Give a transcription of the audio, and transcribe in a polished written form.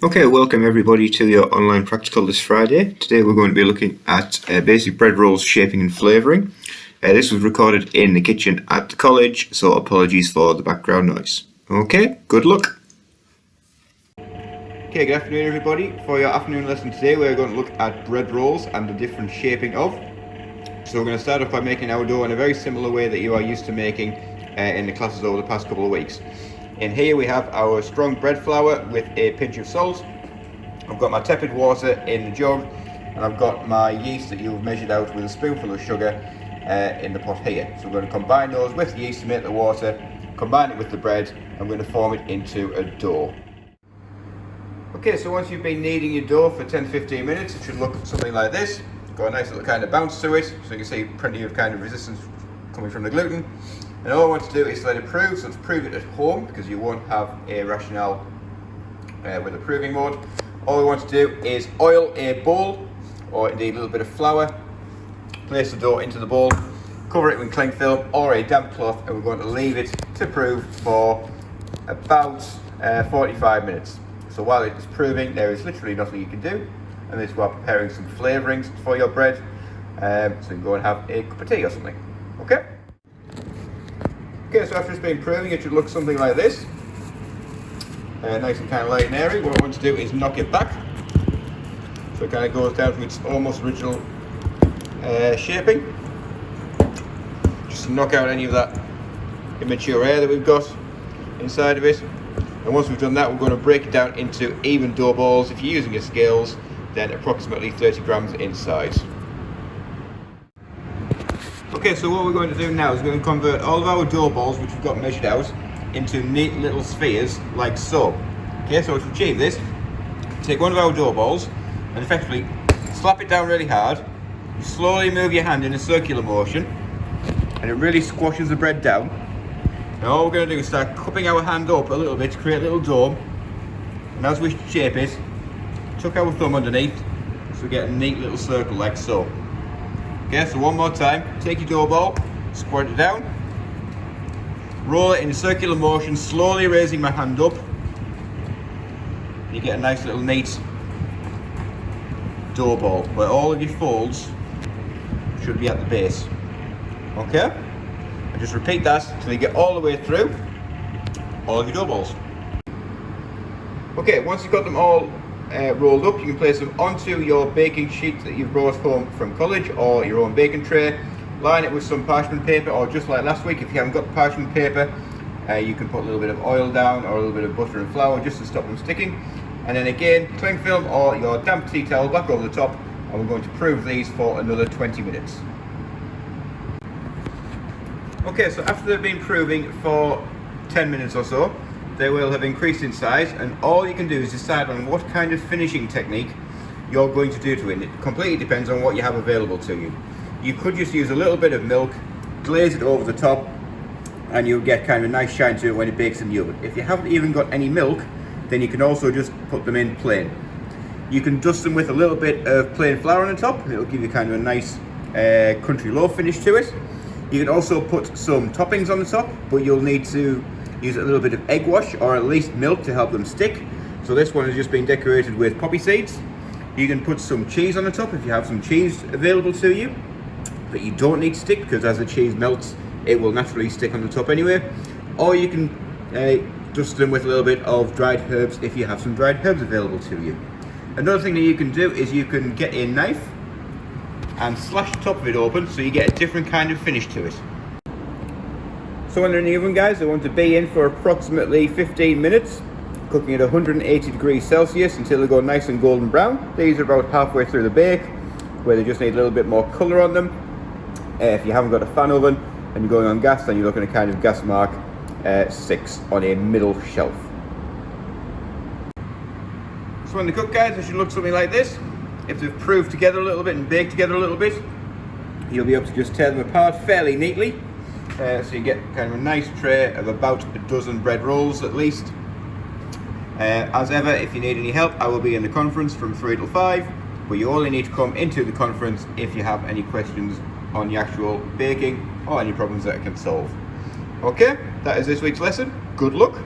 Okay, welcome everybody to your online practical this Friday. Today we're going to be looking at basic bread rolls shaping and flavouring. This was recorded in the kitchen at the college, so apologies for the background noise. Okay, good luck. Okay, good afternoon everybody. For your afternoon lesson today we're going to look at bread rolls and the different shaping of. So we're going to start off by making our dough in a very similar way that you are used to making in the classes over the past couple of weeks. In here we have our strong bread flour with a pinch of salt. I've got my tepid water in the jug, and I've got my yeast that you've measured out with a spoonful of sugar in the pot here. So we're going to combine those with the yeast to make the water, combine it with the bread, and we're going to form it into a dough. Okay, so once you've been kneading your dough for 10-15 minutes, it should look something like this. Got a nice little kind of bounce to it, so you can see plenty of kind of resistance coming from the gluten. And all I want to do is let it prove, so to prove it at home, because you won't have a rationale with a proving mode. All we want to do is oil a bowl, or indeed a little bit of flour, place the dough into the bowl, cover it with cling film or a damp cloth, and we're going to leave it to prove for about 45 minutes. So while it is proving, there is literally nothing you can do, and this is while preparing some flavourings for your bread, so you can go and have a cup of tea or something. Okay? Okay, so after it's been proving, it should look something like this. Nice and kind of light and airy. What I want to do is knock it back, so it kind of goes down to its almost original shaping. Just to knock out any of that immature air that we've got inside of it. And once we've done that, we're going to break it down into even dough balls. If you're using your scales, then approximately 30 grams in size. Okay, so what we're going to do now is we're going to convert all of our dough balls, which we've got measured out, into neat little spheres like so. Okay, so to achieve this, take one of our dough balls and effectively slap it down really hard. You slowly move your hand in a circular motion, and it really squashes the bread down. Now all we're going to do is start cupping our hand up a little bit to create a little dome, and as we shape it, tuck our thumb underneath so we get a neat little circle like so. Okay, so one more time, take your dough ball, squirt it down, roll it in a circular motion, slowly raising my hand up. You get a nice little neat dough ball where all of your folds should be at the base. Okay? And just repeat that until you get all the way through all of your dough balls. Okay, once you've got them all rolled up, you can place them onto your baking sheet that you've brought home from college or your own baking tray. Line it with some parchment paper, or just like last week, if you haven't got parchment paper, you can put a little bit of oil down or a little bit of butter and flour just to stop them sticking. And then again, cling film or your damp tea towel back over the top, and we're going to prove these for another 20 minutes. Okay, so after they've been proving for 10 minutes or so, they will have increased in size, and all you can do is decide on what kind of finishing technique you're going to do to it. It completely depends on what you have available to you. You could just use a little bit of milk, glaze it over the top, and you'll get kind of a nice shine to it when it bakes in the oven. If you haven't even got any milk, then you can also just put them in plain. You can dust them with a little bit of plain flour on the top, and it'll give you kind of a nice country loaf finish to it. You can also put some toppings on the top, but you'll need to use a little bit of egg wash or at least milk to help them stick. So this one has just been decorated with poppy seeds. You can put some cheese on the top if you have some cheese available to you, but you don't need to stick, because as the cheese melts it will naturally stick on the top anyway. Or you can dust them with a little bit of dried herbs if you have some dried herbs available to you. Another thing that you can do is you can get a knife and slash the top of it open so you get a different kind of finish to it. So when they're in the oven, guys, they want to be in for approximately 15 minutes, cooking at 180 degrees Celsius until they go nice and golden brown. These are about halfway through the bake, where they just need a little bit more colour on them. If you haven't got a fan oven and you're going on gas, then you're looking at kind of gas mark 6 on a middle shelf. So when they cook, guys, they should look something like this. If they've proved together a little bit and baked together a little bit, you'll be able to just tear them apart fairly neatly. So you get kind of a nice tray of about a dozen bread rolls at least. As ever, if you need any help, I will be in the conference from 3 till 5, but you only need to come into the conference if you have any questions on the actual baking or any problems that I can solve. Okay, that is this week's lesson. Good luck.